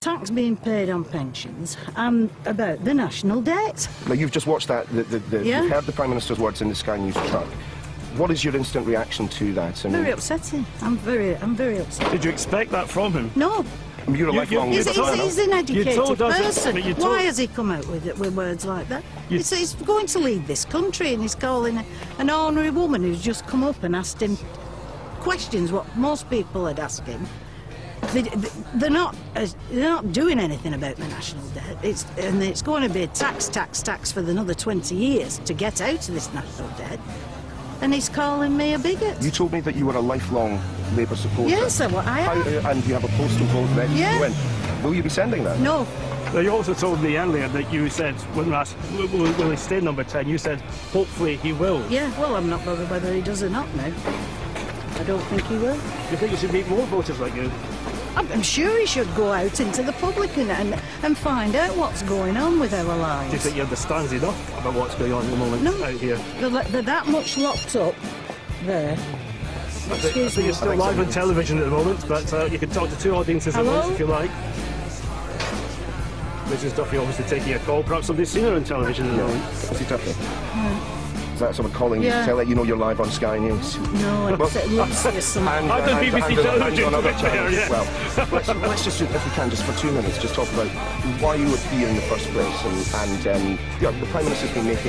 Tax being paid on pensions and about the national debt. Now, you've just watched that, Yeah. you've heard the Prime Minister's words in the Sky News truck. What is your instant reaction to that? I mean, Very upsetting. I'm very upset. Did you expect that from him? No. You're a lifelong He's an educated person. Told Why has he come out with words like that? He's going to lead this country, and he's calling an ordinary woman who's just come up and asked him questions what most people had asked him. They're not doing anything about the national debt. It's going to be tax for another 20 years to get out of this national debt. And he's calling me a bigot. You told me that you were a lifelong Labour supporter. Yes, I am. And you have a postal vote ready to win. Will you be sending that? No. Well, you also told me earlier that you said, when asked, will he stay number 10, you said, hopefully he will. Yeah, well, I'm not bothered whether he does or not now. I don't think he will. Do you think he should meet more voters like you? I'm sure he should go out into the public and find out what's going on with our lives. Do you think he understands enough about what's going on at the moment out here? They're that much locked up there. I think it's still live on television at the moment, but you can talk to two audiences at once if you like. Mrs. Duffy obviously taking a call. Perhaps somebody's seen her on television at the moment. Mrs. Duffy. Is that sort of calling you to let you know you're live on Sky News? No, it looks like something. I've done BBC television on other channels as well. Let's just, if we can, just for 2 minutes, just talk about why you were here in the first place. And the Prime Minister's been at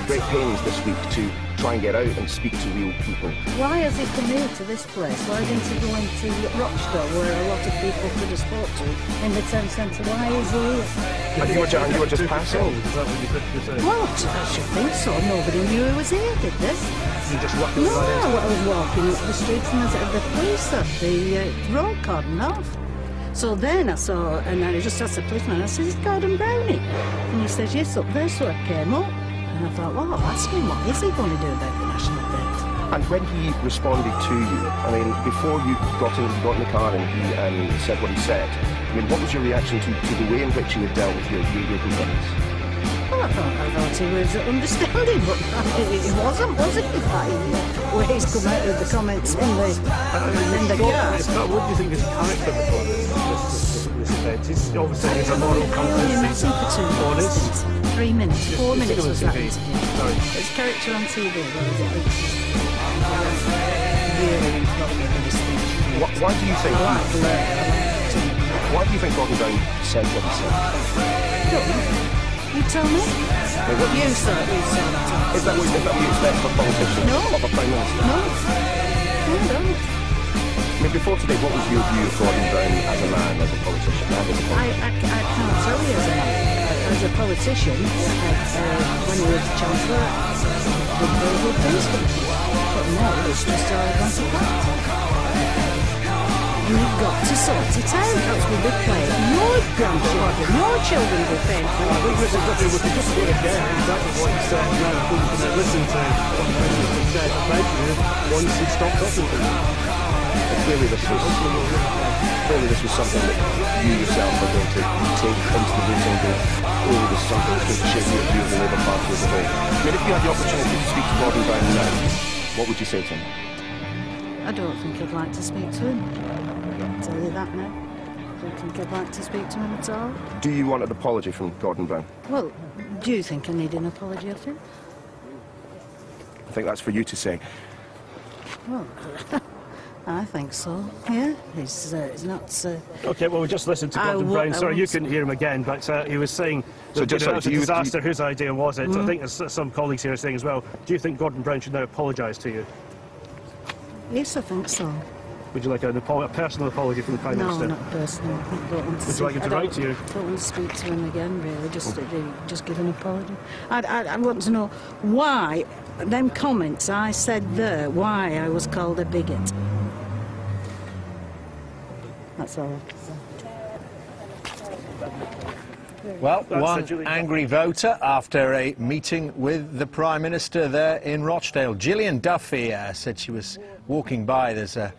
great pains this week to try and get out and speak to real people. Why has he come here to this place? Why didn't he go into Rochdale, where a lot of people could have spoke to in the town centre? Why is he here? And you were just passing? Is that what you could say? Well, I should think so. Nobody knew he was here, did this? You just walked in No, I was walking up the streets and the police had the road cordoned off. So then I saw, and I just asked the policeman, I said, "Is Gordon Brownie?" And he says, "Yes, up there." So I came up, and I thought, well, I'll ask him, what is he going to do about the national debt? And when he responded to you, I mean, before you got in the car and he said what he said, I mean, what was your reaction to the way in which he had dealt with your complaints? Well, I thought he was understanding, but he wasn't, was he? Where he's come out with the comments in the car. What do you think his character before this event? He's obviously a moral compass. Honest. 3 minutes, 4 minutes was that TV. interview. Sorry. It's character on TV, really not making a speech. Why do you think? Why do you think Gordon Brown said what he said? You tell me. You saw it. Is that what you expect of a politician? No. Of a Prime Minister? No. No, I don't. I mean, before today, what was your view of Gordon Brown as a man, as a politician, and as a politician? I can't tell you as a man. As a politician, when he was Chancellor, did very good things for me. But now it's just arrogance of that. You've got to sort it out. That's what they play. Your grandchildren, your children will pay for it. We can just go again exactly what he said now. We can listen to what the Prime Minister said about you once he stopped talking to you. Clearly this was something that you yourself are going to take into the voting booth. Clearly this is something that's going to shape your view of the Labour Party as a whole. I mean, if you had the opportunity to speak to Gordon Brown now, what would you say to him? I don't think I'd like to speak to him. I'll tell you that now. I don't think I'd like to speak to him at all. Do you want an apology from Gordon Brown? Well, do you think I need an apology of him? I think that's for you to say. Well, I think so, yeah. He's not... OK, well, we just listened to Gordon Brown. Sorry, you couldn't hear him again, but he was saying that it was a disaster. Whose idea was it? I think there's some colleagues here are saying as well, do you think Gordon Brown should now apologise to you? Yes, I think so. Would you like a personal apology from the Prime Minister? No, not personal. I don't want to Would you like him to write to you? I don't want to speak to him again, really. Just give an apology. I want to know why, them comments I said there, why I was called a bigot. That's all I have to say. Well, one angry voter after a meeting with the Prime Minister there in Rochdale. Gillian Duffy said she was walking by. There's a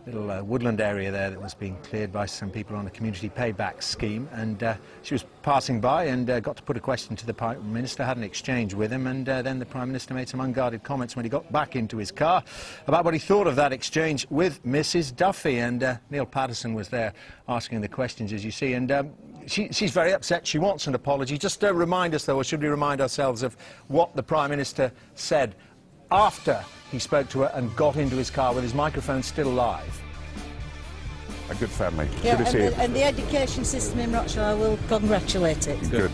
little woodland area there that was being cleared by some people on a community payback scheme, and she was passing by and got to put a question to the Prime Minister, had an exchange with him, and then the Prime Minister made some unguarded comments when he got back into his car about what he thought of that exchange with Mrs Duffy, and Neil Patterson was there asking the questions, as you see, and she's very upset. She wants an apology. Just remind us, though, or should we remind ourselves of what the Prime Minister said after he spoke to her and got into his car with his microphone still live? A good family. Yeah, good to see you. And the education system in Rochdale, I will congratulate it. Good.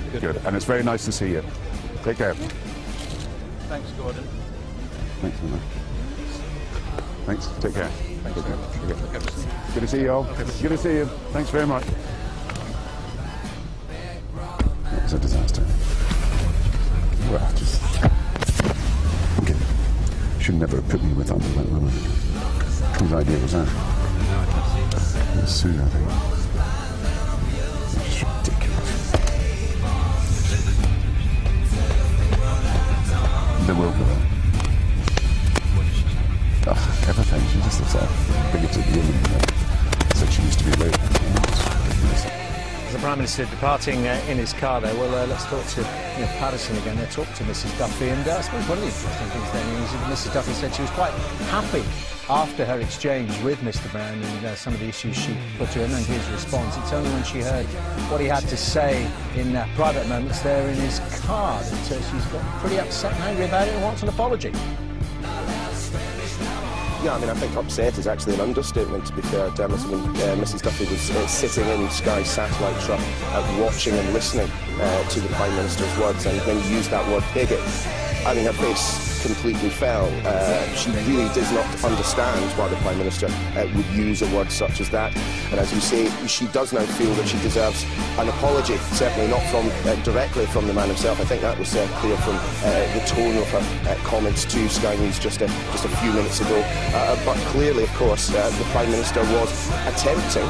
And it's very nice to see you. Take care. Thanks, Gordon. Thanks, Emma. Thanks. Take care. Thanks. Good to see you all. Good to see you. Thanks very much. That was a disaster. Well, just... Okay. Should never have put me with that woman. Whose idea was that? It was Sue, I think. It's just ridiculous. The will go. Everything. She just looks like a bigoted woman. Said she used to be raped. As the Prime Minister departing in his car there, well, let's talk to Neil Patterson again. They talked to Mrs Duffy, and I suppose one of the interesting things then is that Mrs Duffy said she was quite happy after her exchange with Mr Brown and some of the issues she put to him and his response. It's only when she heard what he had to say in private moments there in his car that she's got pretty upset and angry about it and wants an apology. Yeah, I mean, I think upset is actually an understatement, to be fair, Dermot. I mean, Mrs Duffy was sitting in Sky satellite truck, watching and listening to the Prime Minister's words, and when he used that word bigot, I mean, her face completely fell. She really does not understand why the Prime Minister would use a word such as that. And as you say, she does now feel that she deserves an apology, certainly not from directly from the man himself. I think that was clear from the tone of her comments to Sky News just a few minutes ago. But clearly, of course, the Prime Minister was attempting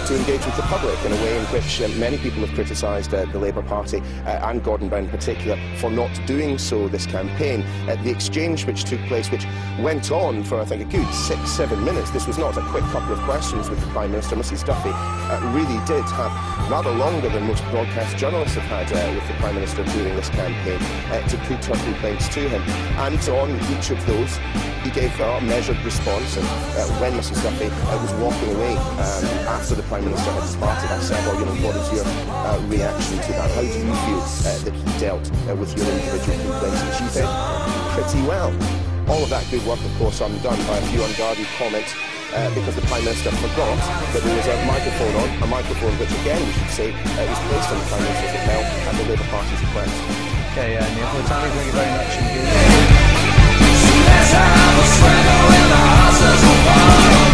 to engage with the public in a way in which many people have criticised the Labour Party and Gordon Brown in particular for not doing so this campaign. The exchange which took place, which went on for I think a good 6-7 minutes, this was not a quick couple of questions with the Prime Minister. Mrs Duffy really did have rather longer than most broadcast journalists have had with the Prime Minister during this campaign to put her complaints to him. And on each of those he gave a measured response, and when Mrs Duffy was walking away after the Prime Minister had departed, I said, well, you know, what is your reaction to that? How do you feel that he dealt with your individual complaints? And she said, pretty well. All of that good work, of course, undone by a few unguarded comments because the Prime Minister forgot that there was a microphone which, again, we should say, was placed on the Prime Minister's lapel at the Labour Party's request. Okay, Neil, for the time, thank you very much indeed. So a squiggle in the Houses of Parliament.